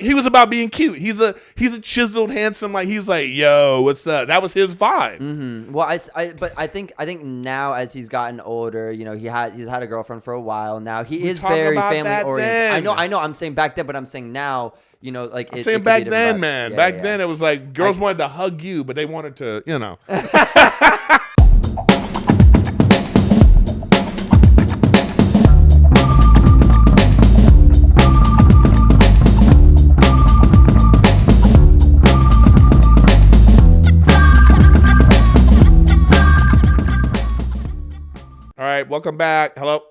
he was about being cute. He's a chiseled, handsome. Like he was like, yo, what's up? That was his vibe. Mm-hmm. Well, but I think now as he's gotten older, you know, he's had a girlfriend for a while now. He is very family oriented. I know. I'm saying back then, but I'm saying now. You know, like I'm saying back then, man. Back then, it was like girls wanted to hug you, but they wanted to, you know. All right, welcome back. Hello.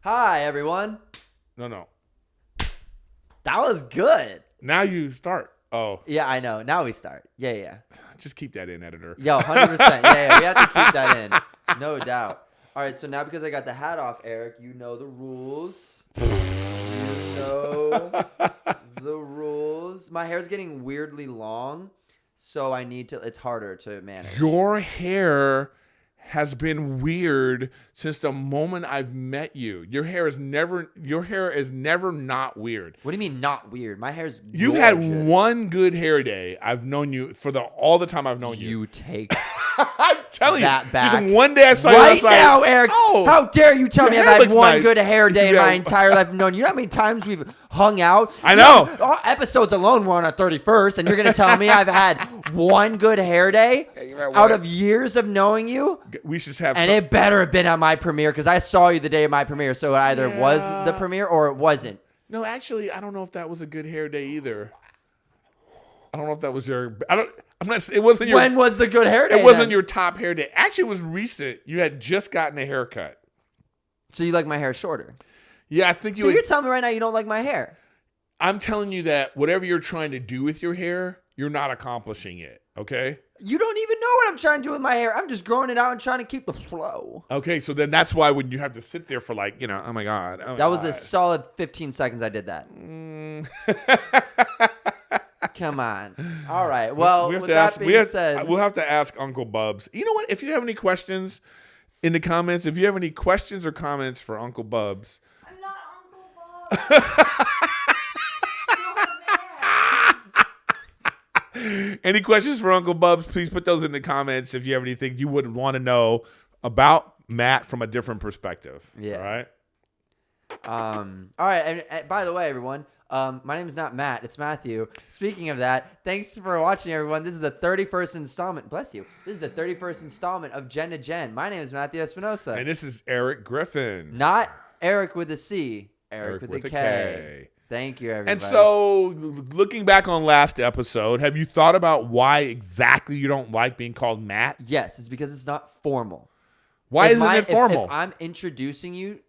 Hi, everyone. No. That was good. Now you start. Oh. Yeah, I know. Now we start. Yeah. Just keep that in, editor. Yo, 100%. Yeah. We have to keep that in. No doubt. All right, so now because I got the hat off, Erik, you know the rules. My hair's getting weirdly long, so it's harder to manage. Your hair has been weird since the moment I've met you. Your hair is never not weird. What do you mean not weird? My hair's gorgeous. You've had one good hair day. I've known you for all the time I've known you. You take I'm telling that you. back. Just one day I saw you right outside. now, Erik. Oh, how dare you tell me I've had one good hair day in Yeah. my entire life? No, you know how many times we've hung out? I know. Our episodes alone were on our 31st, and you're going to tell me I've had one good hair day out of years of knowing you? We should have And it better have been at my premiere because I saw you the day of my premiere. So it either was the premiere or it wasn't. No, actually, I don't know if that was a good hair day either. I don't know if that was your. It wasn't your. When was the good hair day? It wasn't your top hair day. Actually, it was recent. You had just gotten a haircut. So you like my hair shorter? Yeah, I think you. So you're telling me right now you don't like my hair? I'm telling you that whatever you're trying to do with your hair, you're not accomplishing it. Okay. You don't even know what I'm trying to do with my hair. I'm just growing it out and trying to keep the flow. Okay, so then that's why when you have to sit there for like, oh my God. That was a solid 15 seconds I did that. Come on. All right. Well, with that being said. We'll have to ask Uncle Bubs. You know what? If you have any questions in the comments, if you have any questions or comments for Uncle Bubs. I'm not Uncle Bubs. Any questions for Uncle Bubs, please put those in the comments if you have anything you would want to know about Matt from a different perspective. Yeah. All right? All right. And by the way, everyone, my name is not Matt. It's Matthew. Speaking of that, thanks for watching, everyone. This is the 31st installment. Bless you. This is the 31st installment of GEN2GEN. My name is Matthew Espinosa. And this is Erik Griffin. Not Erik with a C. Erik with a K. Thank you, everybody. And so, looking back on last episode, have you thought about why exactly you don't like being called Matt? Yes, it's because it's not formal. Why isn't it formal? If I'm introducing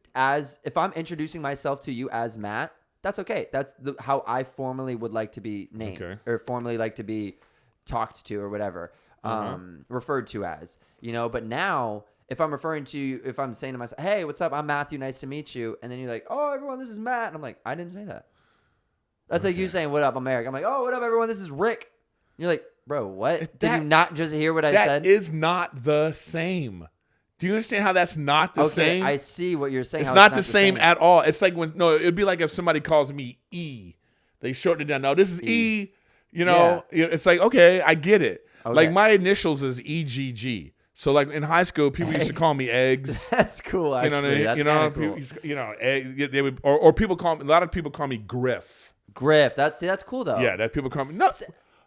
myself to you as Matt, that's okay. That's how I formally would like to be named, or formally like to be talked to, or whatever, referred to as. But now, if I'm saying to myself, "Hey, what's up? I'm Matthew. Nice to meet you," and then you're like, "Oh, everyone, this is Matt," and I'm like, "I didn't say that." That's like you saying, "What up? I'm Erik." I'm like, "Oh, what up, everyone? This is Rick." And you're like, "Bro, what? Did you not just hear what I said?" That is not the same. Do you understand how that's not the same? I see what you're saying. It's not the same at all. It's like it'd be like if somebody calls me E. They shorten it down. No, this is E. It's like, okay, I get it. Okay. Like my initials is EGG. So like in high school, people used to call me Eggs. That's cool. Actually, that's kind of cool. They would, or people a lot of people call me Griff. Griff. That's cool though. Yeah, that people call me. No.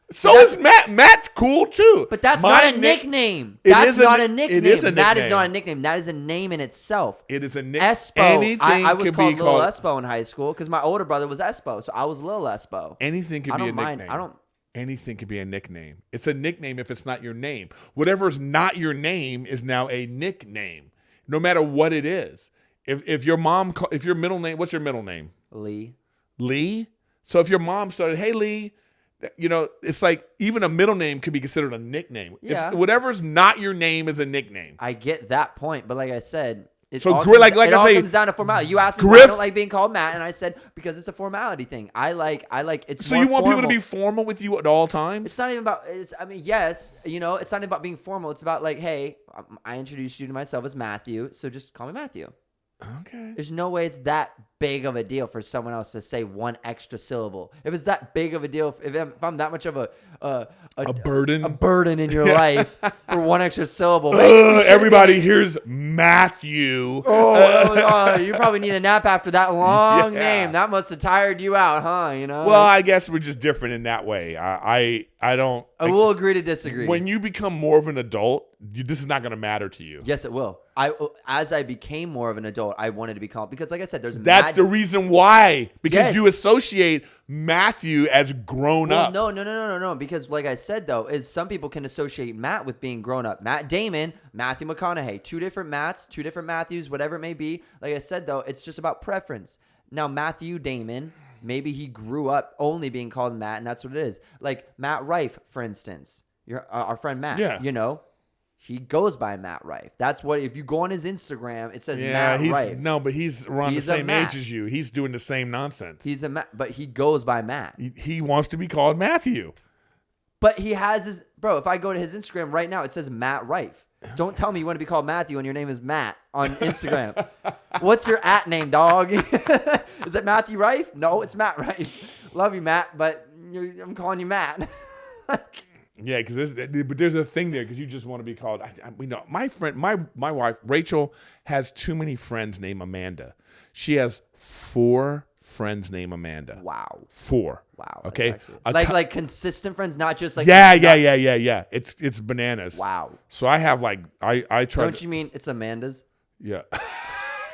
So is Matt. Matt's cool too. But that's not a nickname. That's not a nickname. It is a nickname. That is not a nickname. That is a name in itself. It is a nickname. Espo. I was called Little Espo in high school because my older brother was Espo, so I was Little Espo. Anything can be a nickname. Anything can be a nickname. It's a nickname if it's not your name. Whatever is not your name is now a nickname, no matter what it is. If your middle name, what's your middle name? Lee. Lee? So if your mom started, "Hey, Lee," it's like even a middle name could be considered a nickname. Yeah. Whatever's not your name is a nickname. I get that point, but like I said, it all comes down to formality. You asked me why I don't like being called Matt, and I said because it's a formality thing. I like it's. So you want people to be formal with you at all times? It's not even about. Yes, it's not even about being formal. It's about like, hey, I introduced you to myself as Matthew, so just call me Matthew. Okay. There's no way it's that big of a deal for someone else to say one extra syllable. If it's that big of a deal, if I'm that much of a burden in your life for one extra syllable, everybody hears Matthew. You probably need a nap after that long name. That must have tired you out, huh? You know. Well, I guess we're just different in that way. I don't. We'll agree to disagree. When you become more of an adult, this is not going to matter to you. Yes, it will. As I became more of an adult, I wanted to be called, because like I said, that's the reason why. Because you associate Matthew as grown up. No. Because like I said, though, is some people can associate Matt with being grown up. Matt Damon, Matthew McConaughey, two different Matts, two different Matthews, whatever it may be. Like I said, though, it's just about preference. Now, Matthew Damon, maybe he grew up only being called Matt, and that's what it is. Like Matt Rife, for instance, our friend Matt. Yeah. You know. He goes by Matt Rife. That's what, if you go on his Instagram, it says Matt Rife. No, but he's around the same age as you. He's doing the same nonsense. He's a Matt, but he goes by Matt. He wants to be called Matthew. But he has his, bro, if I go to his Instagram right now, it says Matt Rife. Don't tell me you want to be called Matthew and your name is Matt on Instagram. What's your @, dog? Is it Matthew Rife? No, it's Matt Rife. Love you, Matt, but I'm calling you Matt. Yeah, because there's a thing there, because you just want to be called. We know my friend, my wife Rachel has too many friends named Amanda. She has 4 friends named Amanda. Wow. 4. Wow. Okay. Like consistent friends, not just like. Yeah. It's bananas. Wow. So I have like I try. Don't you mean it's Amanda's? Yeah.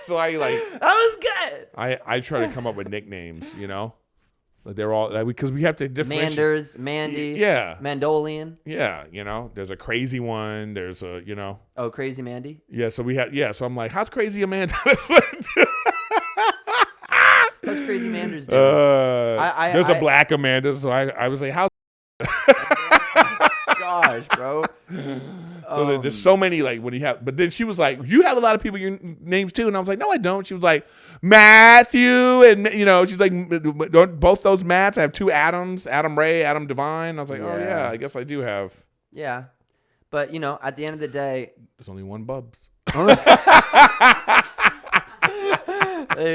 So I like. That was good. I try to come up with nicknames, you know. Like they're all, because we have to differentiate. Manders, Mandy, Mandolian. Yeah, you know, there's a crazy one. There's a, you know. Oh, Crazy Mandy? Yeah, so we have, so I'm like, how's Crazy Amanda? How's Crazy Manders doing? There's a black Amanda, so I was like, how's gosh, bro. So there's so many, like, when you have, but then she was like, you have a lot of people your names too, and I was like, no, I don't. She was like, Matthew, and you know, she's like, both those Matts. I have 2 Adams, Adam Ray, Adam Devine. I was like, oh yeah, I guess I do have. Yeah, but you know, at the end of the day, there's only one Bubs. There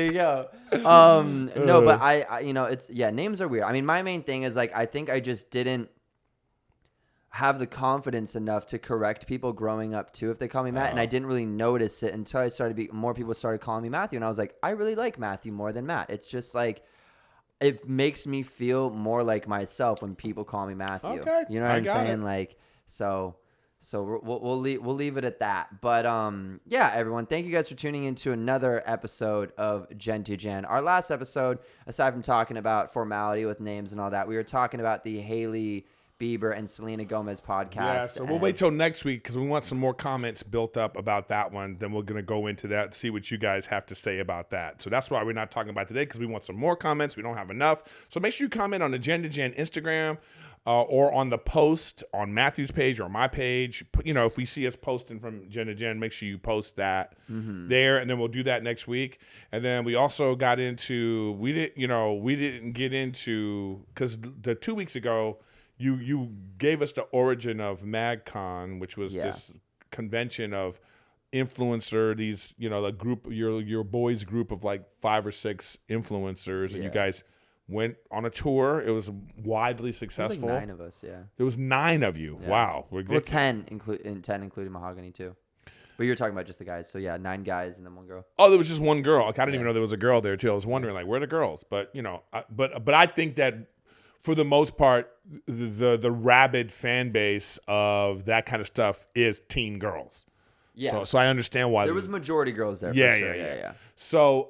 you go. No, but I you know, it's, names are weird. I mean, my main thing is like, I think I just didn't have the confidence enough to correct people growing up too if they call me Matt, and I didn't really notice it until I started more people started calling me Matthew, and I was like, I really like Matthew more than Matt. It's just like, it makes me feel more like myself when people call me Matthew. Okay, you know what I'm saying? Like, so we'll leave it at that. But yeah, everyone, thank you guys for tuning into another episode of Gen2Gen. Our last episode, aside from talking about formality with names and all that, we were talking about the Hailey Bieber and Selena Gomez podcast. Yeah, so we'll wait till next week because we want some more comments built up about that one. Then we're going to go into that and see what you guys have to say about that. So that's why we're not talking about today, because we want some more comments. We don't have enough. So make sure you comment on the Gen2Gen Instagram or on the post on Matthew's page or my page. You know, if we see us posting from Gen2Gen, make sure you post that there, and then we'll do that next week. And then we also got into, we didn't get into, because the 2 weeks ago, You gave us the origin of Magcon, which was this convention of influencer, these, you know, the group, your boys group of like 5 or 6 influencers, and you guys went on a tour. It was widely successful. There was like 9 of us, There was 9 of you. Yeah. Wow. Well, 10 including Mahogany too. But you were talking about just the guys. So 9 guys and then 1 girl. Oh, there was just 1 girl. I didn't even know there was a girl there too. I was wondering like, where are the girls? But you know, but I think that for the most part, the rabid fan base of that kind of stuff is teen girls. Yeah. So I understand why there was majority girls there. Yeah, for sure. Yeah. So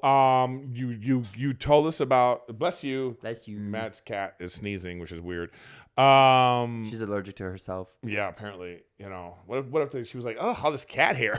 you told us about, bless you. Matt's cat is sneezing, which is weird. She's allergic to herself. Yeah, apparently. You know, what if she was like, oh, how this cat hair?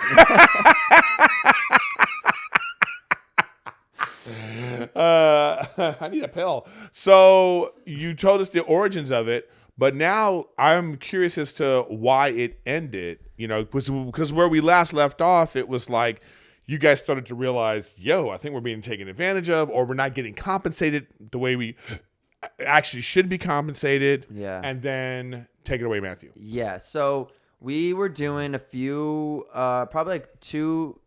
I need a pill. So you told us the origins of it, but now I'm curious as to why it ended. You know, because where we last left off, it was like you guys started to realize, I think we're being taken advantage of, or we're not getting compensated the way we actually should be compensated. Yeah. And then take it away, Matthew. Yeah. So we were doing a few, probably like two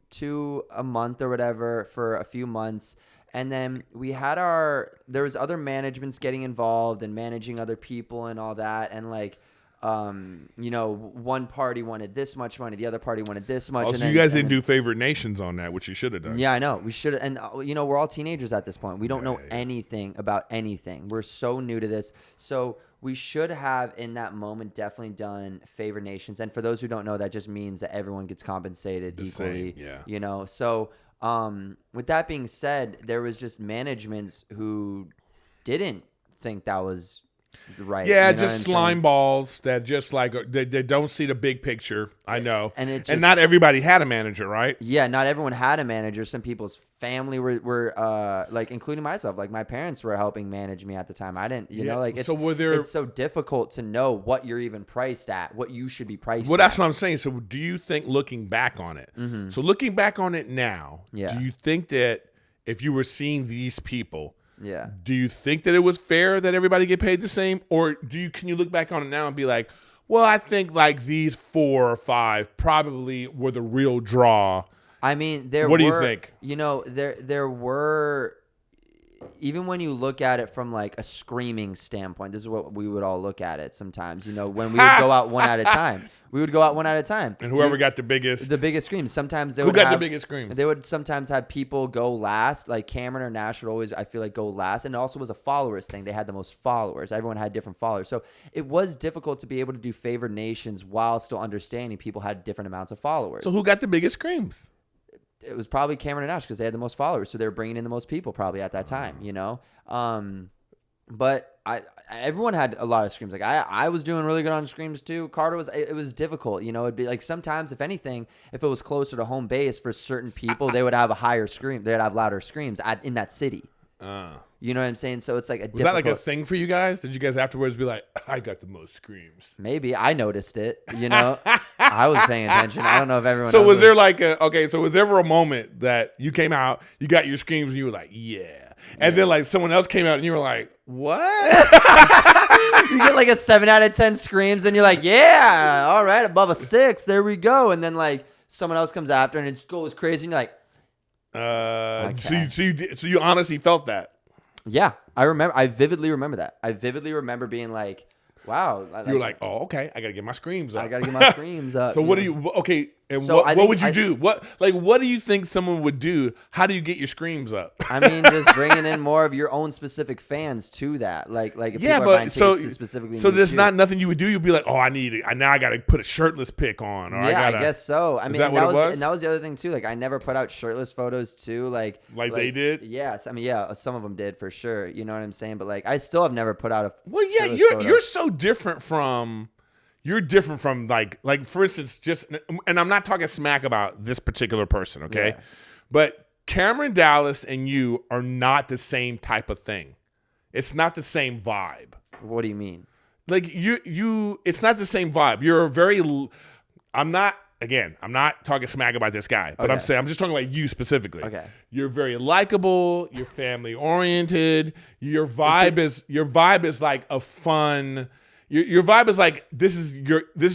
a month or whatever for a few months. And then there was other managements getting involved and managing other people and all that. And like, one party wanted this much money, the other party wanted this much. Oh, so you guys didn't do favored nations on that, which you should have done. Yeah, I know. We should have. And, we're all teenagers at this point. We don't know anything about anything. We're so new to this. So we should have, in that moment, definitely done favored nations. And for those who don't know, that just means that everyone gets compensated equally. Same, yeah. So with that being said, there was just managements who didn't think that was right. Yeah, just slime balls that just like they don't see the big picture. I know. And not everybody had a manager, right? Yeah, not everyone had a manager. Some people's family were like, including myself, like my parents were helping manage me at the time. I didn't, it's so difficult to know what you're even priced at, what you should be priced at. Well, that's what I'm saying. So do you think, looking back on it, so looking back on it now, do you think that if you were seeing these people, do you think that it was fair that everybody get paid the same? Or can you look back on it now and be like, well, I think like these 4 or 5 probably were the real draw. I mean, what do you think? There were, even when you look at it from like a screaming standpoint, this is what we would all look at it sometimes, when we would go out one at a time. And whoever got the biggest screams. Sometimes Who got the biggest screams? They would sometimes have people go last, like Cameron or Nash would always, I feel like, go last. And it also was a followers thing. They had the most followers. Everyone had different followers. So it was difficult to be able to do favored nations while still understanding people had different amounts of followers. So who got the biggest screams? It was probably Cameron and Nash because they had the most followers, so they were bringing in the most people probably at that time, But everyone had a lot of screams. Like I was doing really good on screams too. Carter it was difficult, It'd be like sometimes, if anything, if it was closer to home base for certain people, they would have a higher scream. They'd have louder screams in that city. You know what I'm saying? So it's like was that like a thing for you guys? Did you guys afterwards be like, I got the most screams? Maybe I noticed it. I was paying attention. I don't know if everyone. So was there like so was there ever a moment that you came out, you got your screams, and you were like, yeah, and then like someone else came out and you were like, what? You get like a 7 out of 10 screams, and you're like, yeah, all right, above a 6, there we go, and then like someone else comes after and it goes crazy, and you're like. Okay. So you honestly felt that? Yeah, I vividly remember that. I vividly remember being like, "Wow!" You were like, "Oh, okay, I gotta get my screams up." So what do you? Okay, and so what would you do? What do you think someone would do? How do you get your screams up? I mean, just bringing in more of your own specific fans to that. Like if people are buying tickets to specifically. So there's not nothing you would do. You'd be like, "Oh, I got to put a shirtless pic on." Or I guess so. I mean, that was? And that was the other thing too. Like I never put out shirtless photos too. Like they did. Yes, I mean, yeah, some of them did for sure. You know what I'm saying? But like, I still have never put out a. Well, yeah, you're so different from. You're different from like for instance, and I'm not talking smack about this particular person, okay? Yeah. But Cameron Dallas and you are not the same type of thing. It's not the same vibe. What do you mean? Like it's not the same vibe. You're I'm not talking smack about this guy, but okay. I'm just talking about you specifically. Okay. You're very likable, you're family oriented, your vibe is like a fun. Your vibe is like this is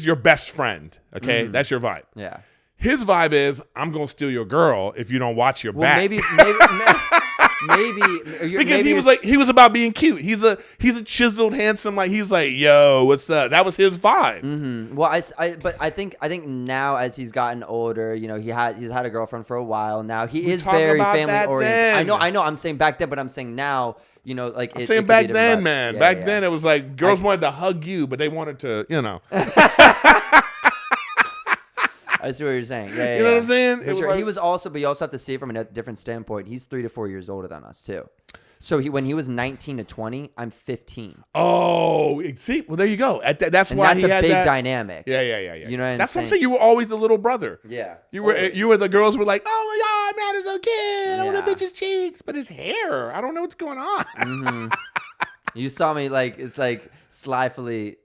your best friend, okay? Mm-hmm. That's your vibe. Yeah. His vibe is I'm gonna steal your girl if you don't watch your back. Maybe because he was about being cute. He's a chiseled, handsome. Like he was like, yo, what's up? That was his vibe. Mm-hmm. Well, but I think now as he's gotten older, he's had a girlfriend for a while now. He is very family oriented. I know. I'm saying back then, but I'm saying now. I'm saying back then, man. Yeah, back then, it was like girls wanted to hug you, but they wanted to, I see what you're saying. Yeah, you know what I'm saying? For sure. He was also, but you also have to see it from a different standpoint. He's 3 to 4 years older than us too. So when he was 19 to 20, I'm 15. Oh, see, well there you go. That's why he had that. That's a big dynamic. Yeah. You know what I'm That's saying? what I'm saying. You were always the little brother. Yeah. You were the girls were like, oh my God, man is so cute. I want to bitch his cheeks, but his hair, I don't know what's going on. Mm-hmm. You saw me it's like slyfully,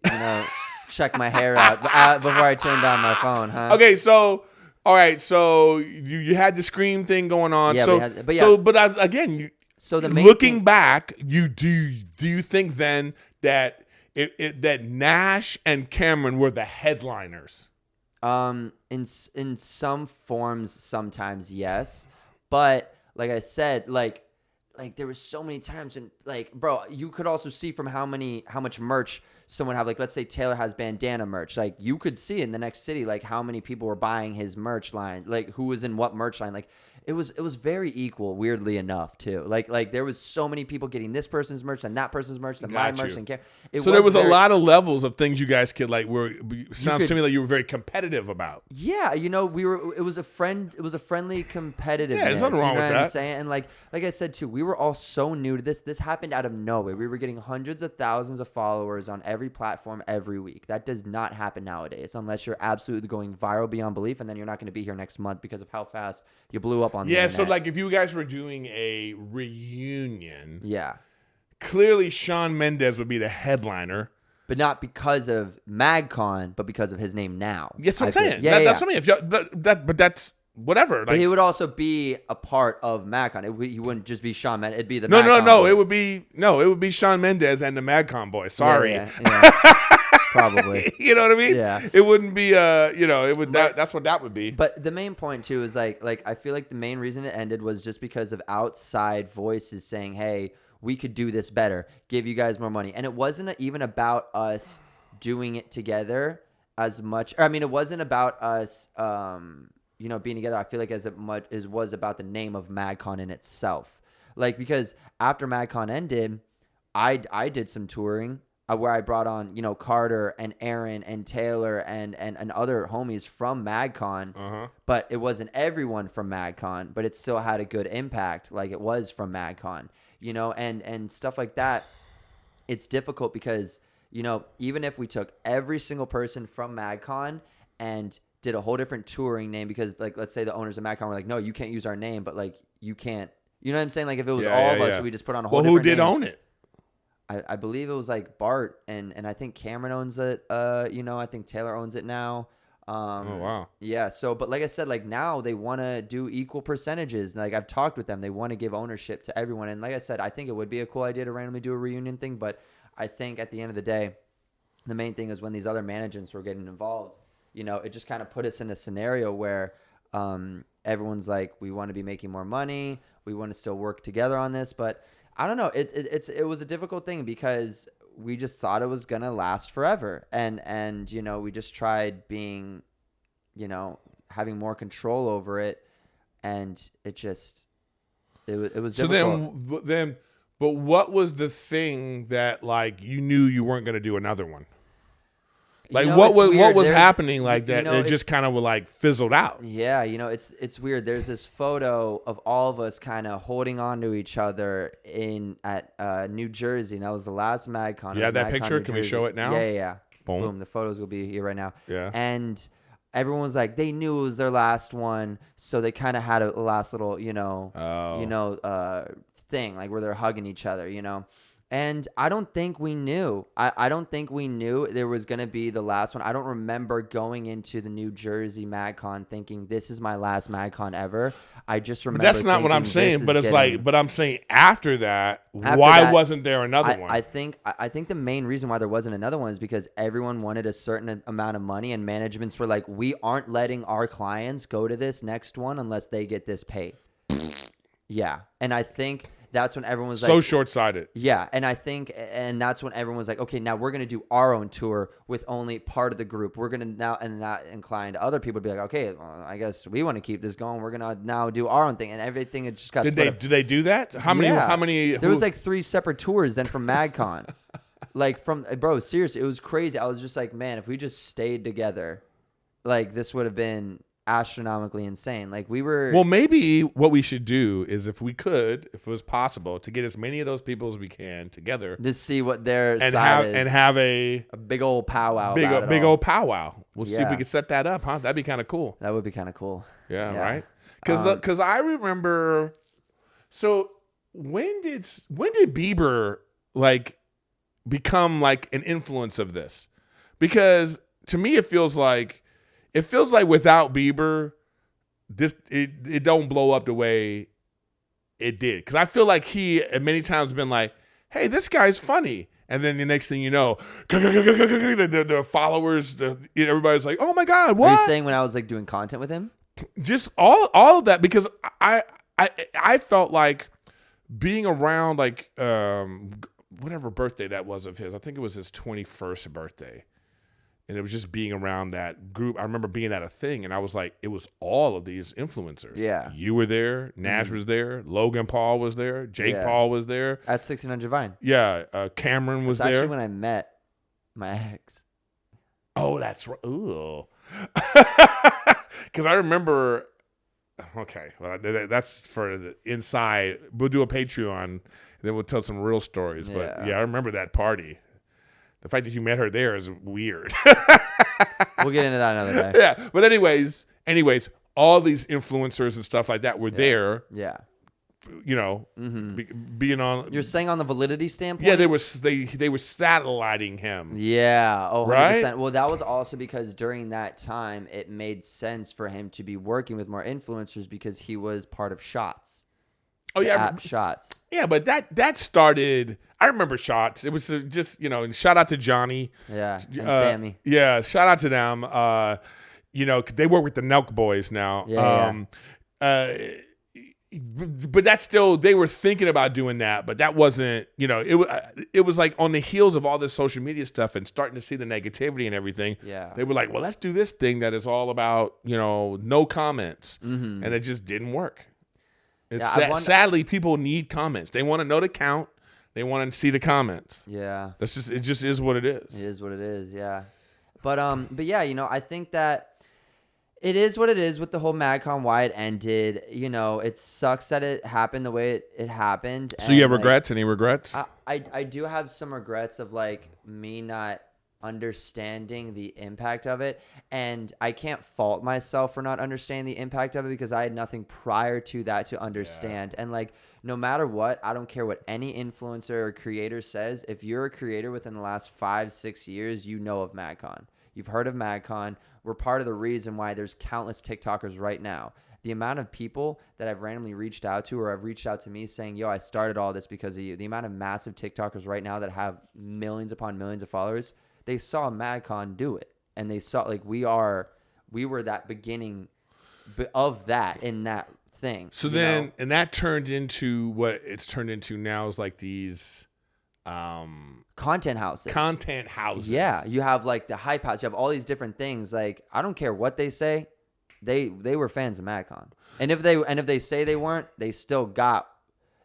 check my hair out before I turned on my phone, huh? Okay, so all right, so you had the scream thing going on. Yeah, looking back, do you think then that that Nash and Cameron were the headliners? In some forms, sometimes yes, but like I said, like like there was so many times, and like, bro, you could also see from how much merch someone have. Like, let's say Taylor has bandana merch. Like, you could see in the next city, like how many people were buying his merch line, like who was in what merch line. Like, it was very equal, weirdly enough, too. Like there was so many people getting this person's merch and that person's merch and my merch. And so there was a lot of levels of things you guys could like. Sounds to me like you were very competitive about. Yeah, you know, it was a friendly competitiveness. Yeah, there's nothing wrong with that. I'm saying? And like I said too, we were all so new to this. This happened out of nowhere. We were getting hundreds of thousands of followers on every platform every week. That does not happen nowadays unless you're absolutely going viral beyond belief, and then you're not going to be here next month because of how fast you blew up on the internet. So like if you guys were doing a reunion, yeah, clearly Shawn Mendes would be the headliner. But not because of Magcon, but because of his name now. Yes, what I'm saying. That's what I mean. But that's whatever. Like, but he would also be a part of Magcon. He wouldn't just be Shawn Mendes. It'd be the no. Boys. It would be Shawn Mendes and the Magcon Boys. Sorry. Yeah. Probably. You know what I mean? Yeah. It wouldn't be it would that's what that would be. But the main point too is like I feel like the main reason it ended was just because of outside voices saying, "Hey, we could do this better. Give you guys more money." And it wasn't even about us doing it together as much. I mean, it wasn't about us being together. I feel like as much as was about the name of Magcon in itself. Like, because after Magcon ended, I did some touring where I brought on, Carter and Aaron and Taylor and other homies from Magcon, but it wasn't everyone from Magcon, but it still had a good impact like it was from Magcon, and stuff like that. It's difficult because, even if we took every single person from Magcon and did a whole different touring name, because like, let's say the owners of Magcon were like, no, you can't use our name, but like you can't, you know what I'm saying? Like if it was all of us, so we just put on a whole different name. Who did own it? I believe it was like Bart and I think Cameron owns it. I think Taylor owns it now. Oh wow. Yeah. So, but like I said, like now they want to do equal percentages. Like I've talked with them, they want to give ownership to everyone. And like I said, I think it would be a cool idea to randomly do a reunion thing. But I think at the end of the day, the main thing is when these other managements were getting involved, it just kind of put us in a scenario where everyone's like, we want to be making more money, we want to still work together on this, but I don't know. It was a difficult thing because we just thought it was gonna last forever, and we just tried being, having more control over it, and it was difficult. So but what was the thing that like you knew you weren't gonna do another one? Like what was happening like that? It just kind of like fizzled out. Yeah, it's weird. There's this photo of all of us kind of holding on to each other at New Jersey, and that was the last Magcon. Yeah, that picture. Can we show it now? Yeah. Boom. The photos will be here right now. Yeah. And everyone was like, they knew it was their last one, so they kind of had a last little, thing like where they're hugging each other, And I don't think we knew. I don't think we knew there was going to be the last one. I don't remember going into the New Jersey Magcon thinking this is my last Magcon ever. I just remember. But that's not what I'm saying. But but I'm saying after that, wasn't there another one? I think the main reason why there wasn't another one is because everyone wanted a certain amount of money, and managements were like, we aren't letting our clients go to this next one unless they get this paid. Yeah, and I think that's when everyone was like... So short-sighted. Yeah, and that's when everyone was like, okay, now we're going to do our own tour with only part of the group. We're going to now, and that inclined other people to be like, okay, well, I guess we want to keep this going. We're going to now do our own thing, and everything it just got Did they do that? How many? There was like 3 separate tours then from Magcon. Bro, seriously, it was crazy. I was just like, man, if we just stayed together, like this would have been astronomically insane. Like we were. Well, maybe what we should do is, if it was possible, to get as many of those people as we can together, to see what their side is, and have a big old powwow. Big old powwow. We'll see if we can set that up, huh? That'd be kind of cool. That would be kind of cool. Yeah, right. Because I remember. So when did Bieber like become like an influence of this? Because to me, it feels like without Bieber, it don't blow up the way it did. Because I feel like he many times been like, hey, this guy's funny. And then the next thing you know, the followers, everybody's like, oh my God, what? Are you saying when I was like doing content with him? Just all of that, because I felt like being around like whatever birthday that was of his. I think it was his 21st birthday. And it was just being around that group. I remember being at a thing, and I was like, it was all of these influencers. Yeah. You were there. Nash was there. Logan Paul was there. Jake Paul was there. At 1600 Vine. Yeah. Cameron was there. That's actually when I met my ex. Oh, that's right. Ooh. Because I remember, okay, well, that's for the inside. We'll do a Patreon, and then we'll tell some real stories. But yeah, I remember that party. The fact that you met her there is weird. We'll get into that another day. Yeah. But anyways, all these influencers and stuff like that were there. Yeah. You know, being on. You're saying on the validity standpoint? Yeah, they were satelliting him. Yeah. Oh, 100%. Right? Well, that was also because during that time, it made sense for him to be working with more influencers because he was part of Shots. Oh yeah, app Shots. Yeah, but that started. I remember Shots. It was just and shout out to Johnny. Yeah, and Sammy. Yeah, shout out to them. They work with the Nelk Boys now. But that's still, they were thinking about doing that, but that wasn't. It was like on the heels of all this social media stuff and starting to see the negativity and everything. Yeah, they were like, well, let's do this thing that is all about no comments, and it just didn't work. Sadly, people need comments. They want to know the count. They want to see the comments. Yeah. It just is what it is. It is what it is, yeah. But yeah, I think that it is what it is with the whole Magcon, why it ended. It sucks that it happened the way it happened. So you have regrets? Any regrets? I do have some regrets of me not understanding the impact of it, and I can't fault myself for not understanding the impact of it because I had nothing prior to that to understand. And no matter what, I don't care what any influencer or creator says. If you're a creator within the last 5-6 years, you know of Magcon. You've heard of Magcon. We're part of the reason why there's countless TikTokers right now. The amount of people that I've randomly reached out to or have reached out to me saying, yo, I started all this because of you. The amount of massive TikTokers right now that have millions upon millions of followers, they saw Magcon do it, and they saw we were that beginning of that in that thing. So then, and that turned into what it's turned into now is these content houses. Yeah, you have the hype house. You have all these different things. I don't care what they say, they were fans of Magcon, and if they say they weren't, they still got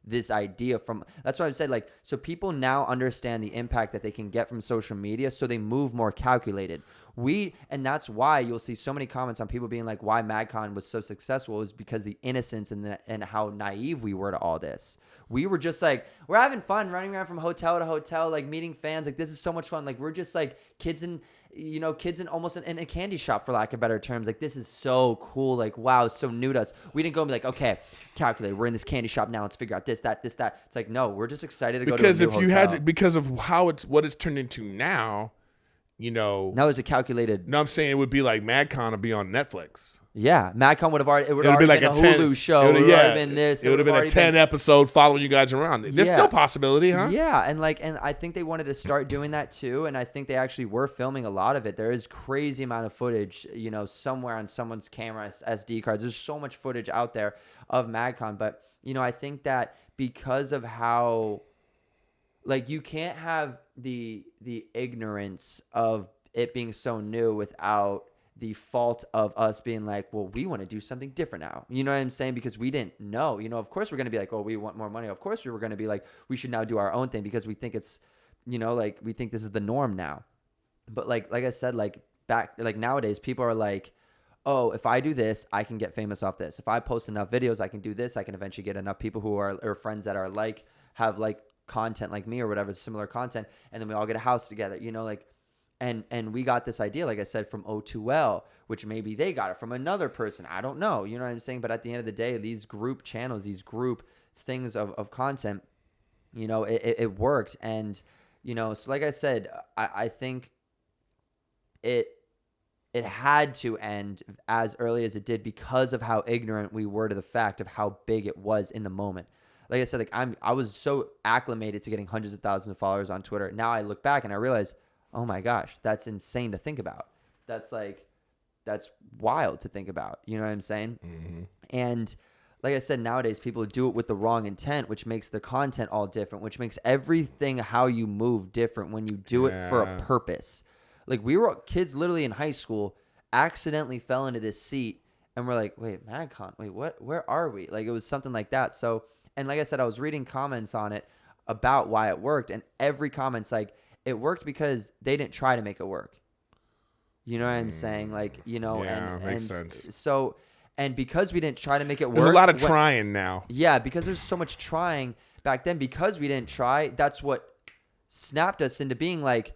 this idea from. That's why I've said so people now understand the impact that they can get from social media, so they move more calculated. And that's why you'll see so many comments on people being why Magcon was so successful is because the innocence and how naive we were to all this. We were just we're having fun running around from hotel to hotel, meeting fans. This is so much fun. We're just kids in almost in a candy shop, for lack of better terms. This is so cool. Wow, it's so new to us. We didn't go and be okay, calculate. We're in this candy shop now. Let's figure out this, that. It's no, we're just excited to go to a new hotel. Because of what it's turned into now. Now is it calculated? No, I'm saying it would be Magcon would be on Netflix. Yeah, Magcon would have already. It would have already been a Hulu show. It would have been this. It would have been a 10 episode following you guys around. There's still a possibility, huh? Yeah, and I think they wanted to start doing that too, and I think they actually were filming a lot of it. There is crazy amount of footage, somewhere on someone's camera, SD cards. There's so much footage out there of Magcon, but I think that because of how. You can't have the ignorance of it being so new without the fault of us being well, we want to do something different now. You know what I'm saying? Because we didn't know. Of course we're going to be oh, we want more money. Of course we were going to be we should now do our own thing because we think it's, we think this is the norm now. But like I said, back, nowadays people are oh, if I do this, I can get famous off this. If I post enough videos, I can do this. I can eventually get enough people who are, or friends that are have content like me or whatever, similar content, and then we all get a house together, and we got this idea, like I said, from O2L, which maybe they got it from another person. I don't know. You know what I'm saying? But at the end of the day, these group channels, these group things of content, it worked. And, so like I said, I think it had to end as early as it did because of how ignorant we were to the fact of how big it was in the moment. Like I said, I was so acclimated to getting hundreds of thousands of followers on Twitter. Now I look back and I realize, oh my gosh, that's insane to think about. That's wild to think about. You know what I'm saying? Mm-hmm. And like I said, nowadays people do it with the wrong intent, which makes the content all different, which makes everything how you move different when you do it for a purpose. Like we were kids literally in high school, accidentally fell into this seat and we're like, wait, Magcon, wait, what? Where are we? Like it was something like that. So, and like I said, I was reading comments on it about why it worked, and every comment's like, it worked because they didn't try to make it work. You know what I'm saying? Like, you know, makes sense. So, and because we didn't try to make it work. There's a lot of trying now. Yeah, because there's so much trying back then. Because we didn't try, that's what snapped us into being like,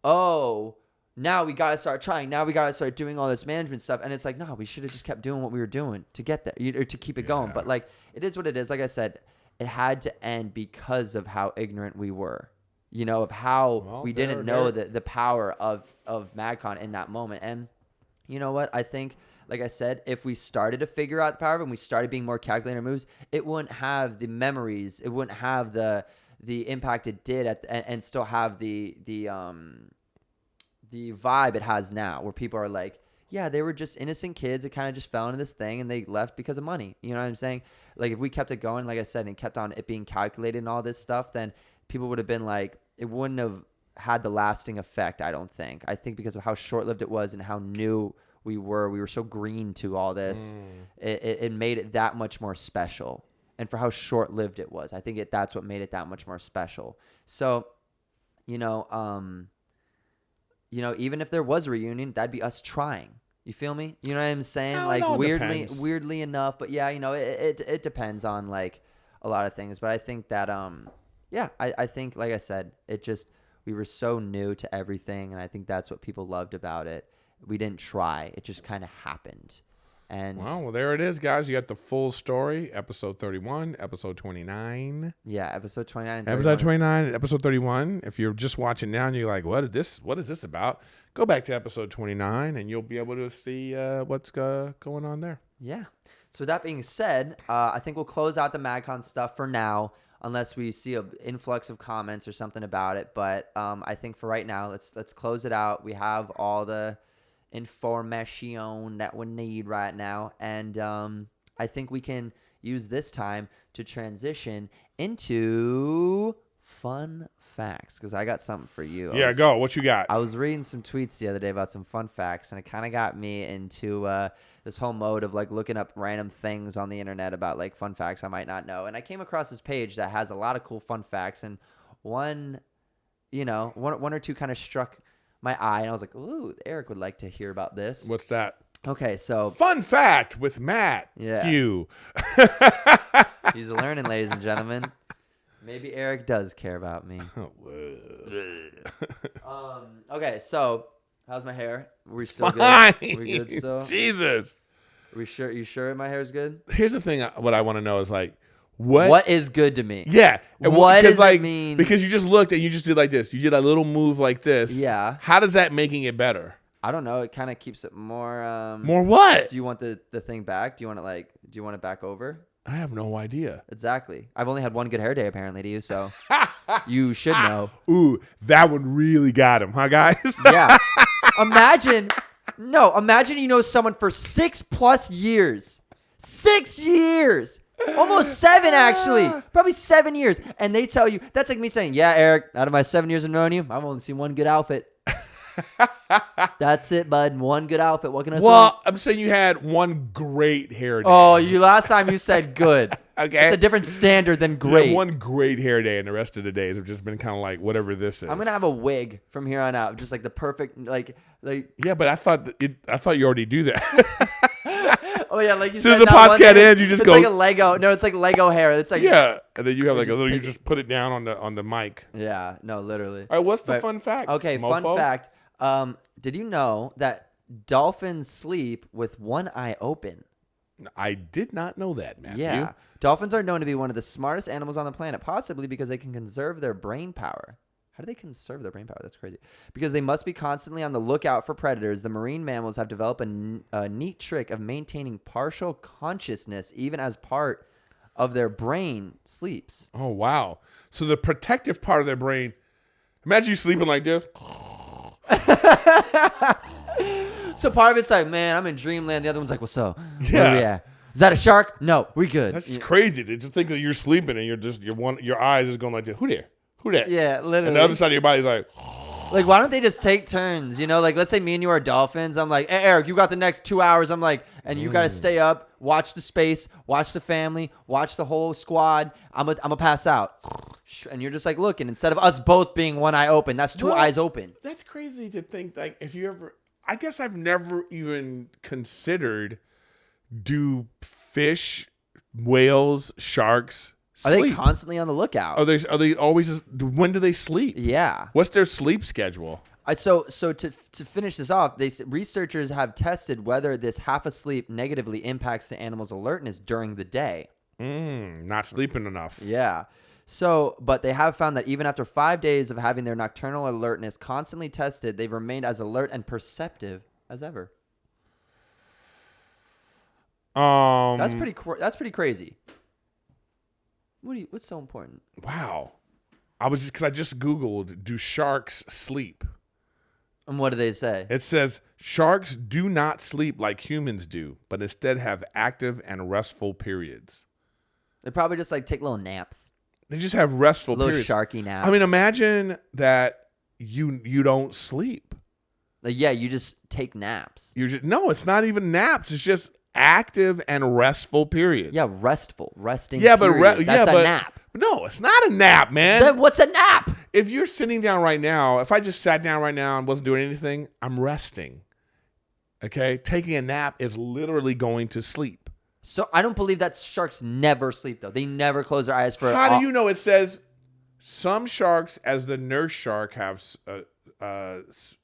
oh, now we got to start trying. Now we got to start doing all this management stuff. And it's like, no, we should have just kept doing what we were doing to get there, or to keep it going. But like, it is what it is. Like I said, it had to end because of how ignorant we were, you know, of how we didn't know the power of Magcon in that moment. And you know what? I think, like I said, if we started to figure out the power of it and we started being more calculated moves, it wouldn't have the memories. It wouldn't have the impact it did and still have the vibe it has now, where people are like, yeah, they were just innocent kids that kind of just fell into this thing and they left because of money. You know what I'm saying? Like if we kept it going, like I said, and kept on it being calculated and all this stuff, then people would have been like, it wouldn't have had the lasting effect, I don't think. I think because of how short-lived it was and how new we were so green to all this, it made it that much more special. And for how short-lived it was, I think that's what made it that much more special. So, you know, even if there was a reunion, that'd be us trying. You feel me? You know what I'm saying? No, like depends. weirdly enough, but yeah, you know, it depends on like a lot of things. But I think that I think, like I said, we were so new to everything, and I think that's what people loved about it. We didn't try; it just kind of happened. And well, there it is, guys. You got the full story, episode 31, episode 29. Yeah, episode 29. Episode 29, episode 31. If you're just watching now and you're like, what is this about? Go back to episode 29 and you'll be able to see what's going on there. Yeah. So with that being said, I think we'll close out the Magcon stuff for now, unless we see an influx of comments or something about it. But I think for right now, let's close it out. We have all the information that we need right now, and I think we can use this time to transition into fun facts, because I got something for you. Go. What you got? I was reading some tweets the other day about some fun facts, and it kind of got me into this whole mode of like looking up random things on the internet about like fun facts I might not know. And I came across this page that has a lot of cool fun facts, and one or two kind of struck my eye, and I was like, ooh, Erik would like to hear about this. What's that? Okay, so fun fact with Matt. Yeah. You. He's learning, ladies and gentlemen. Maybe Erik does care about me. Okay, so how's my hair? We still Fine. Good? We good still? Jesus. We sure? You sure my hair's good? Here's the thing. What I want to know is like, What is good to me? Yeah. What does it mean? Because you just looked and you just did like this. You did a little move like this. Yeah. How does that making it better? I don't know. It kind of keeps it more. More what? Do you want the thing back? Do you want it back over? I have no idea. Exactly. I've only had one good hair day apparently to you, so you should know. Ooh, that one really got him, huh, guys? Yeah. Imagine you know someone for 6+ years. 6 years. Almost 7, actually. Probably 7 years. And they tell you, that's like me saying, yeah, Erik, out of my 7 years of knowing you, I've only seen one good outfit. That's it, bud. One good outfit. What can I say? Well, I'm saying you had one great hair day. Oh, last time you said good. Okay. It's a different standard than great. One great hair day, and the rest of the days have just been kind of like whatever this is. I'm gonna have a wig from here on out, just like the perfect, like. Yeah, but I thought you already do that. Oh yeah, like you said. As soon as the podcast ends, you just it's go. It's like a Lego. No, it's like Lego hair. It's like yeah, and then you have like a little. You just put it down on the mic. Yeah, no, literally. All right, what's the fun fact? Okay, mofo? Fun fact. Did you know that dolphins sleep with one eye open? I did not know that, Matthew. Yeah. Dolphins are known to be one of the smartest animals on the planet, possibly because they can conserve their brain power. How do they conserve their brain power? That's crazy. Because they must be constantly on the lookout for predators. The marine mammals have developed a neat trick of maintaining partial consciousness even as part of their brain sleeps. Oh, wow. So the protective part of their brain, imagine you sleeping like this. So part of it's like, man, I'm in dreamland. The other one's like, what's up? Yeah. Yeah. Is that a shark? No, we good. That's crazy to think that you're sleeping and your eyes is going like this. Who there? Who that? Yeah, literally. And the other side of your body's like. Like, why don't they just take turns? You know, like, let's say me and you are dolphins. I'm like, hey, Eric, you got the next 2 hours. I'm like, and you got to stay up, watch the space, watch the family, watch the whole squad. I'm a pass out. And you're just like looking, instead of us both being one eye open, that's two eyes open. That's crazy to think. Like, if you ever, I guess I've never even considered, do fish, whales, sharks sleep? Are they constantly on the lookout? Are they always? When do they sleep? Yeah. What's their sleep schedule? So to finish this off, researchers have tested whether this half asleep negatively impacts the animal's alertness during the day. Not sleeping enough. Yeah. So, but they have found that even after 5 days of having their nocturnal alertness constantly tested, they've remained as alert and perceptive as ever. That's pretty crazy. What's so important? Wow. I just Googled, do sharks sleep? And what do they say? It says sharks do not sleep like humans do, but instead have active and restful periods. They probably just like take little naps. They just have restful periods. Little sharky naps. I mean, imagine that you don't sleep. Like, yeah, you just take naps. No, it's not even naps. It's just active and restful periods. Yeah, resting. Yeah, period. That's a nap. No, it's not a nap, man. Then what's a nap? If you're sitting down right now, if I just sat down right now and wasn't doing anything, I'm resting. Okay? Taking a nap is literally going to sleep. So I don't believe that sharks never sleep, though. They never close their eyes for. How do you know? It says some sharks, as the nurse shark, have what is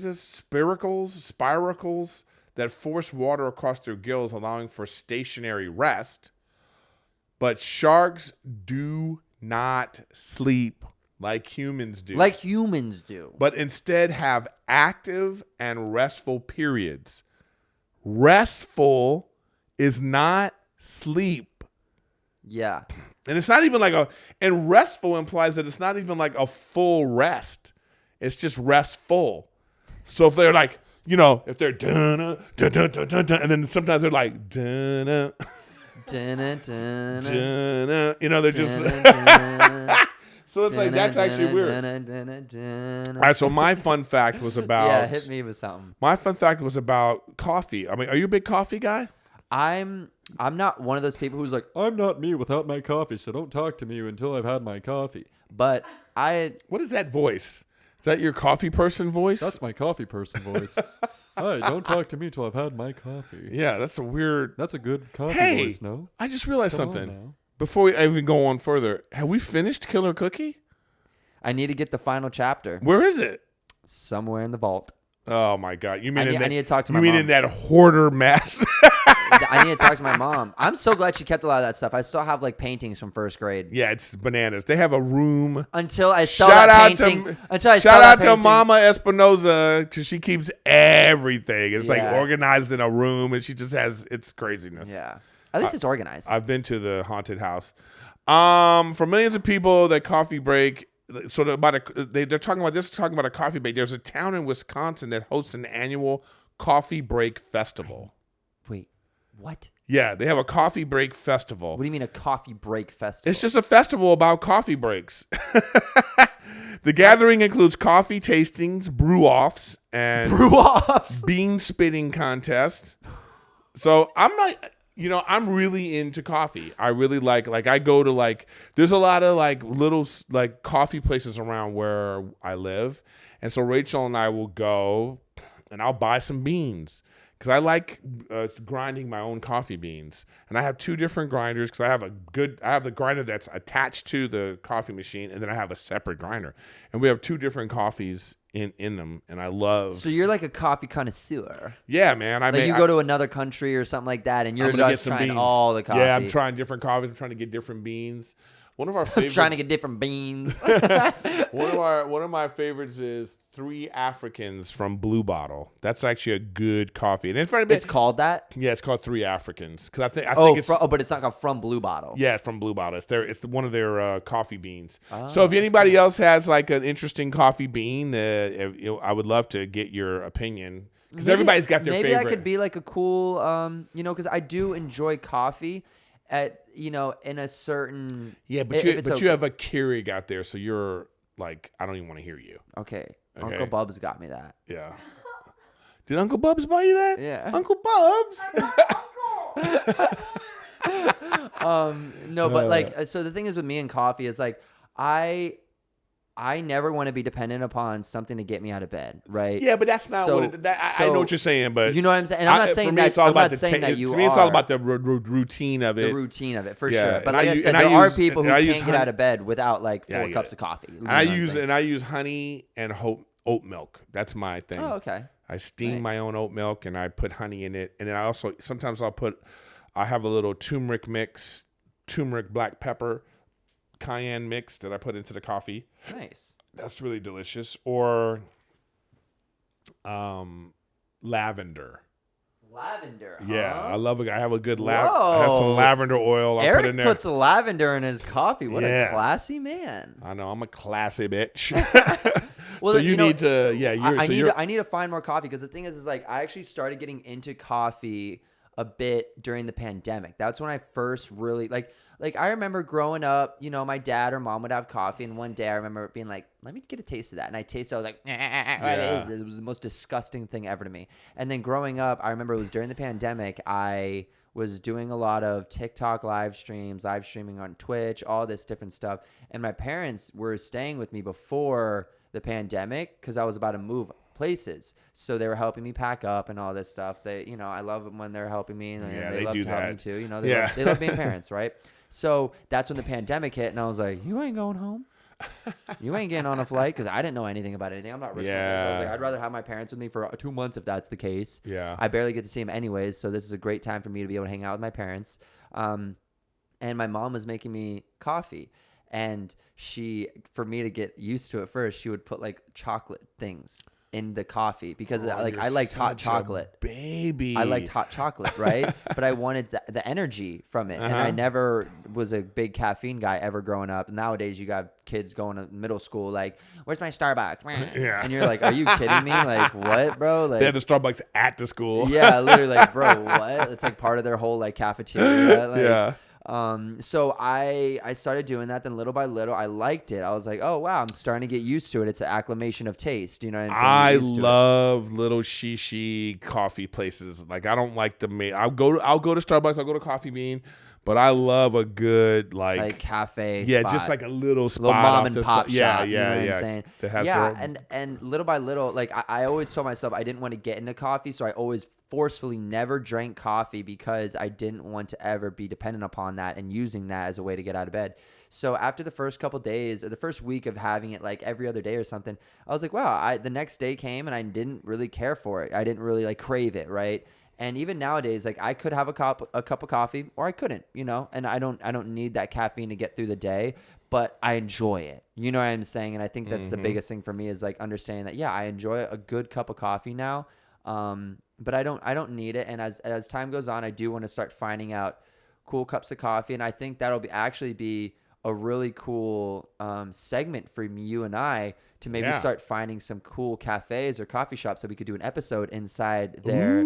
this? Spiracles that force water across their gills, allowing for stationary rest. But sharks do not sleep like humans do. But instead have active and restful periods. Restful is not sleep. Yeah. And it's not even and restful implies that it's not even like a full rest. It's just restful. So if they're like, if they're dun dun dun dun dun, and then sometimes they're like dun dun dun dun, they're just. So it's like, that's actually weird. All right, so my fun fact was about. Yeah, hit me with something. My fun fact was about coffee. I mean, are you a big coffee guy? I'm not one of those people who's like, I'm not me without my coffee, so don't talk to me until I've had my coffee. But what is that voice? Is that your coffee person voice? That's my coffee person voice. Hi, don't talk to me till I've had my coffee. Yeah, that's a good coffee voice, no? I just realized something. Before we even go on further, have we finished Killer Cookie? I need to get the final chapter. Where is it? Somewhere in the vault. Oh my God! You mean I need to talk to my mom. You mean in that hoarder mess? I need to talk to my mom. I'm so glad she kept a lot of that stuff. I still have like paintings from first grade. Yeah, it's bananas. They have a room. Until I saw that painting. Shout out to Mama Espinosa, because she keeps everything. It's like organized in a room, and she just has, it's craziness. Yeah. At least it's organized. I've been to the haunted house. For millions of people, that coffee break. So they're talking about a coffee break. There's a town in Wisconsin that hosts an annual coffee break festival. Wait, what? Yeah, they have a coffee break festival. What do you mean a coffee break festival? It's just a festival about coffee breaks. The gathering includes coffee tastings, brew-offs, and bean spitting contests. So I'm like, I'm really into coffee. I really like I go to there's a lot of little coffee places around where I live. And so Rachel and I will go and I'll buy some beans because I like grinding my own coffee beans. And I have two different grinders because I have the grinder that's attached to the coffee machine, and then I have a separate grinder. And we have two different coffees in them, and I love. So you're like a coffee connoisseur. Yeah, man. You go to another country or something like that, and you're just trying all the coffee. Yeah, I'm trying different coffees. I'm trying to get different beans. One of our favorites. Trying to get different beans. One of my favorites is 3 Africans from Blue Bottle. That's actually a good coffee. And it's called that? Yeah, it's called 3 Africans. Because I think it's but it's not called from Blue Bottle. Yeah, it's from Blue Bottle. It's one of their coffee beans. Oh, so if anybody else has an interesting coffee bean, I would love to get your opinion. Because everybody's got their maybe favorite. I could be like a cool, because I do enjoy coffee at, in a certain. Yeah, but you have a Keurig out there, so you're like, I don't even want to hear you. Okay. Uncle Bubs got me that. Yeah. Did Uncle Bubs buy you that? Yeah. Uncle Bubs. No, but like, so the thing is with me and coffee is like, I never want to be dependent upon something to get me out of bed, right? Yeah, but that's not I know what you're saying, but you know what I'm saying. And I'm not saying that. I'm not saying that you are. To me, it's all about the routine of it. The routine of it, for sure. But like I said, there are people who can't get out of bed without like 4 cups of coffee. I use honey and oat milk. That's my thing. Oh, okay. I steam my own oat milk and I put honey in it, and then I have a little turmeric black pepper, cayenne mix that I put into the coffee. Nice. That's really delicious. Or lavender. Lavender. Yeah, huh? I love it. I have a good I have some lavender oil. I put in there. Erik puts lavender in his coffee. What a classy man. I know. I'm a classy bitch. Well, so you need to. Yeah, I need to find more coffee, because the thing is like I actually started getting into coffee a bit during the pandemic. That's when I first really like I remember growing up, my dad or mom would have coffee, and one day I remember being like, let me get a taste of that. And I tasted, I was like, it was the most disgusting thing ever to me. And then growing up, I remember it was during the pandemic, I was doing a lot of TikTok live streaming on Twitch, all this different stuff. And my parents were staying with me before the pandemic because I was about to move places, so they were helping me pack up and all this stuff. They, I love them when they're helping me, and they love to help me too. They love being parents, right? So that's when the pandemic hit, and I was like, you ain't going home. You ain't getting on a flight, because I didn't know anything about anything. I'm not risking it. I was like, I'd rather have my parents with me for 2 months if that's the case. Yeah. I barely get to see them anyways, so this is a great time for me to be able to hang out with my parents. And my mom was making me coffee. And for me to get used to it first, she would put like chocolate things in the coffee, because I liked hot chocolate. Baby. I liked hot chocolate, right? But I wanted the energy from it. And I never was a big caffeine guy ever growing up. Nowadays, you got kids going to middle school like, where's my Starbucks? Yeah. And you're like, are you kidding me? Like, what, bro? Like, they have the Starbucks at the school. Yeah, literally, like, bro, what? It's like part of their whole like cafeteria. Like, yeah. So I started doing that. Then little by little, I liked it. I was like, oh wow, I'm starting to get used to it. It's an acclimation of taste. You know what I'm saying? I love little shishi coffee places. Like, I don't like I'll go to Starbucks. I'll go to Coffee Bean, but I love a good like cafe. Yeah, spot. just like a little spot, little mom and pop shop. Yeah, you know what I'm saying? And little by little, like I always told myself I didn't want to get into coffee, so I always forcefully never drank coffee because I didn't want to ever be dependent upon that and using that as a way to get out of bed. So after the first couple days or the first week of having it like every other day or something, I was like, wow, the next day came and I didn't really care for it. I didn't really like crave it, right? And even nowadays, like I could have a cup of coffee or I couldn't, and I don't need that caffeine to get through the day, but I enjoy it. You know what I'm saying? And I think that's the biggest thing for me is like understanding that, yeah, I enjoy a good cup of coffee now. But I don't need it. And as time goes on, I do want to start finding out cool cups of coffee. And I think that'll actually be a really cool segment for you and I to maybe start finding some cool cafes or coffee shops that we could do an episode inside their,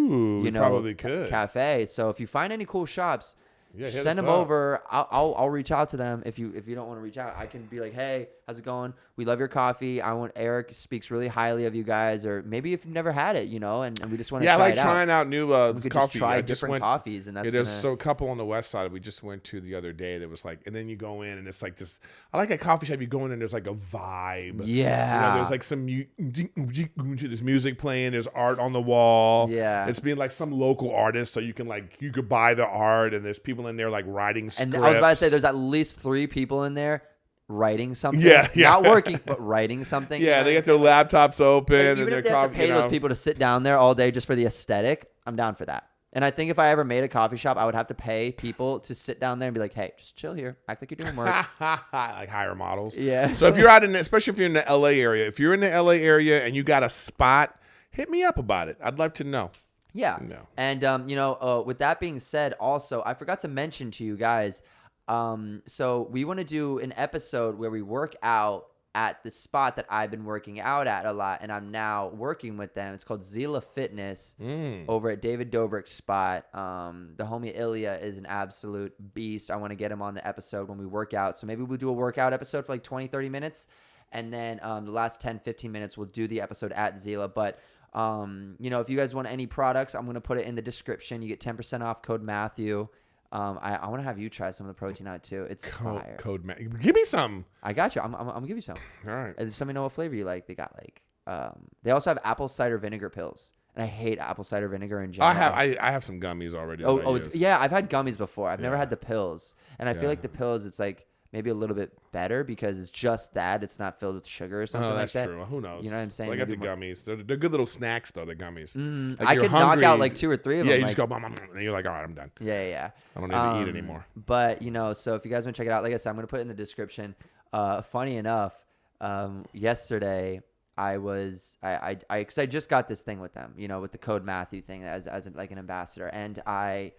probably could. cafe. So if you find any cool shops, Yeah, send them over. I'll reach out to them. If you don't want to reach out, I can be like, hey, how's it going? We love your coffee. Erik speaks really highly of you guys, or maybe if you've never had it, and we just want to try it out. Yeah, I like trying out new we could coffee. Just try different coffees, and that's there's a couple on the west side we just went to the other day that was like, and then you go in and it's like this. I like a coffee shop. You go in and there's like a vibe. Yeah, there's like some there's music playing. There's art on the wall. Yeah, it's being like some local artist, so you could buy the art, and there's people in there like writing scripts. And I was about to say, there's at least 3 people in there writing something. Yeah. Not working, but writing something. Yeah, they get their laptops open. Even if they have to pay those people to sit down there all day just for the aesthetic, I'm down for that. And I think if I ever made a coffee shop, I would have to pay people to sit down there and be like, hey, just chill here. Act like you're doing work. Like hire models. Yeah. So if you're especially if you're in the LA area, and you got a spot, hit me up about it. I'd love to know. Yeah. No. And, with that being said, also, I forgot to mention to you guys, so we want to do an episode where we work out at the spot that I've been working out at a lot, and I'm now working with them. It's called Zila Fitness over at David Dobrik's spot. The homie Ilya is an absolute beast. I want to get him on the episode when we work out. So maybe we'll do a workout episode for like 20, 30 minutes. And then the last 10, 15 minutes, we'll do the episode at Zila. But, if you guys want any products, I'm going to put it in the description. You get 10% off code Matthew. I want to have you try some of the protein out too. It's fire. Give me some. I got you. I'm gonna give you some. All right. Just let me know what flavor you like. They got they also have apple cider vinegar pills, and I hate apple cider vinegar in general. I have some gummies already. I've had gummies before. I've never had the pills, and I feel like the pills, it's like maybe a little bit better because it's just that it's not filled with sugar or something like that. That's true. Who knows? You know what I'm saying? I got the gummies. They're good little snacks though. The gummies. I could knock out like 2 or 3 of them. Yeah, you just go, and you're like, all right, I'm done. Yeah. I don't need to eat anymore. But so if you guys want to check it out, like I said, I'm gonna put it in the description. Funny enough, yesterday cause I just got this thing with them, with the code Matthew thing as like an ambassador, and I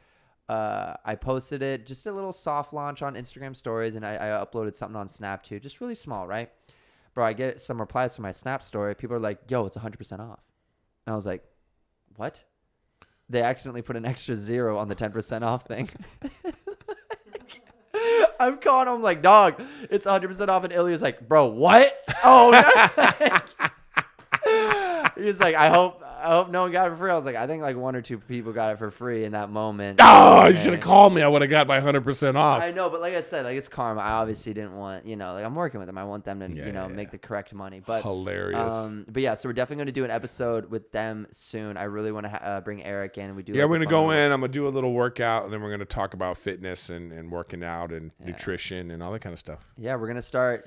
posted it, just a little soft launch on Instagram stories, and I uploaded something on Snap too, just really small, right? Bro, I get some replies to my Snap story. People are like, yo, it's 100% off. And I was like, what? They accidentally put an extra 0 on the 10% off thing. I'm calling him like, dog, it's 100% off. And Ilya's like, bro, what? Oh, no. He's like, I hope no one got it for free. I was like, I think like 1 or 2 people got it for free in that moment. Oh, you should have called me. I would have got my 100% off. I know, but like I said, like it's karma. I obviously didn't want, like I'm working with them. I want them to, make the correct money. But hilarious. But yeah, so we're definitely going to do an episode with them soon. I really want to bring Erik in. We're going to go in. I'm going to do a little workout, and then we're going to talk about fitness and working out and nutrition and all that kind of stuff. Yeah, we're going to start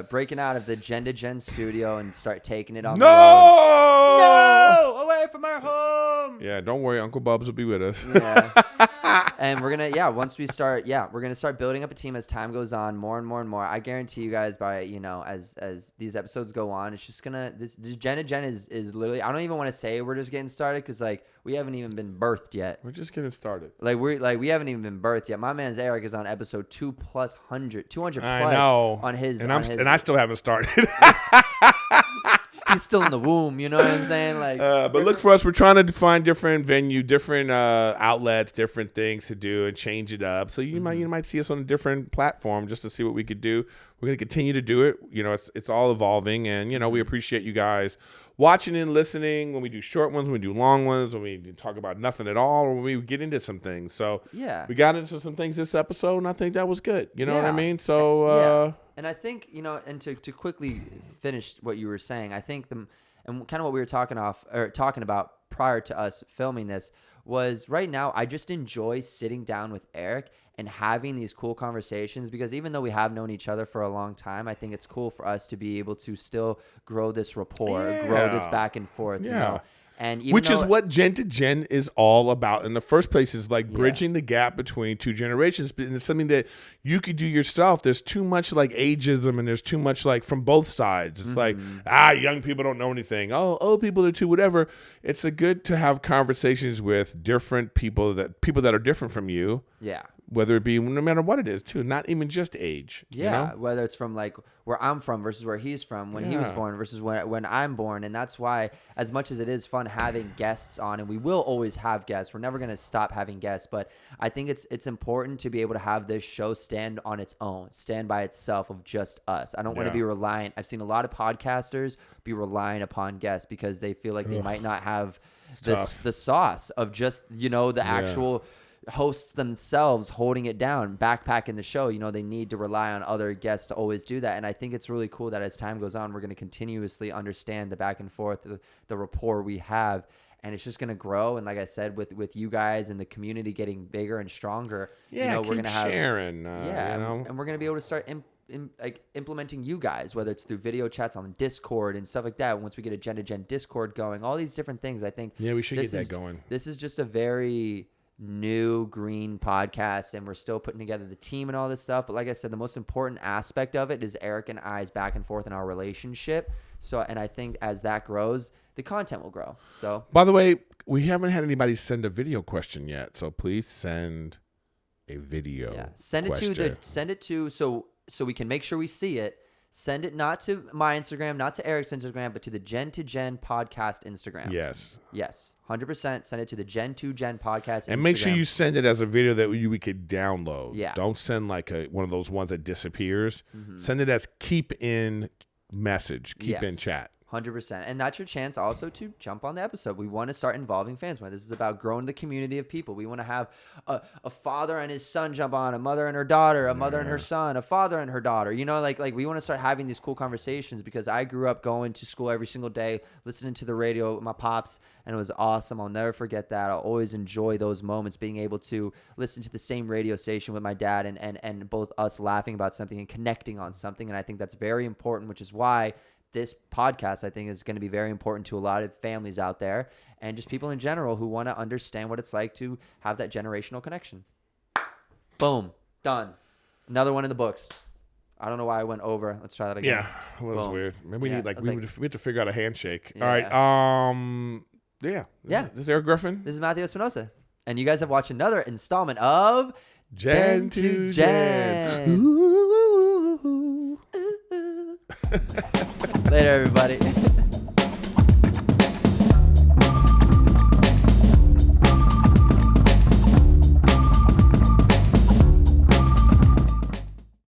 breaking out of the GEN2GEN studio and start taking it on the road. No! Away from our home! Yeah, don't worry. Uncle Bubs will be with us. Yeah. And we're going to, once we start, we're going to start building up a team as time goes on, more and more and more. I guarantee you guys by, as these episodes go on, it's just going to, this GEN2GEN is literally, I don't even want to say we're just getting started because, like, we haven't even been birthed yet. We're just getting started. We haven't even been birthed yet. My man's Erik is on episode 200 plus I know. on his. And I still haven't started. He's still in the womb, you know what I'm saying? Like, but look for us. We're trying to find different venue, different outlets, different things to do, and change it up. So you might see us on a different platform just to see what we could do. We're going to continue to do it. It's all evolving, and we appreciate you guys watching and listening when we do short ones, when we do long ones, when we talk about nothing at all, or when we get into some things. So we got into some things this episode, and I think that was good. You know what I mean? So and I think and to quickly finish what you were saying, I think and kind of what we were talking about prior to us filming this was right now I just enjoy sitting down with Erik and having these cool conversations, because even though we have known each other for a long time, I think it's cool for us to be able to still grow this rapport, grow this back and forth, And which is what GEN2GEN is all about in the first place, is like bridging the gap between 2 generations. And it's something that you could do yourself. There's too much like ageism, and there's too much like from both sides. It's like, young people don't know anything. Oh, old people are too, whatever. It's good to have conversations with different people that are different from you. Yeah. Whether it be, no matter what it is, too, not even just age. Yeah, whether it's from like where I'm from versus where he's from when he was born versus when I'm born. And that's why, as much as it is fun having guests on, and we will always have guests, we're never going to stop having guests. But I think it's important to be able to have this show stand on its own, stand by itself of just us. I don't want to be reliant. I've seen a lot of podcasters be relying upon guests because they feel like they might not have the sauce of just, the actual hosts themselves holding it down, backpacking the show. They need to rely on other guests to always do that. And I think it's really cool that as time goes on, we're going to continuously understand the back and forth, the rapport we have, and it's just going to grow. And like I said, with you guys and the community getting bigger and stronger, we're going to have sharing, and we're going to be able to start implementing you guys, whether it's through video chats on Discord and stuff like that. Once we get a GEN2GEN Discord going, all these different things, I think we should get that going. This is just a very new green podcast, and we're still putting together the team and all this stuff. But like I said, the most important aspect of it is Erik and I's back and forth in our relationship. So, and I think as that grows, the content will grow. So, by the way, we haven't had anybody send a video question yet, so please send a video. Send it to so we can make sure we see it. Send it not to my Instagram, not to Erik's Instagram, but to the Gen2Gen podcast Instagram. Yes. 100%. Send it to the Gen2Gen podcast Instagram. And make sure you send it as a video that we could download. Yeah. Don't send like one of those ones that disappears. Send it as keep in message, keep in chat. 100%. And that's your chance also to jump on the episode. We want to start involving fans more. This is about growing the community of people. We want to have a father and his son jump on, a mother and her daughter, a mother and her son, a father and her daughter. You know, like we want to start having these cool conversations because I grew up going to school every single day, listening to the radio with my pops, and it was awesome. I'll never forget that. I'll always enjoy those moments, being able to listen to the same radio station with my dad and both us laughing about something and connecting on something. And I think that's very important, which is why this podcast, I think, is going to be very important to a lot of families out there and just people in general who want to understand what it's like to have that generational connection. Boom. Done. Another one in the books. I don't know why I went over. Let's try that again. Yeah. Well, that was weird. Maybe we need we have to figure out a handshake. Yeah. All right. This is Erik Griffin. This is Matthew Espinosa. And you guys have watched another installment of Gen2GEN. Later, everybody.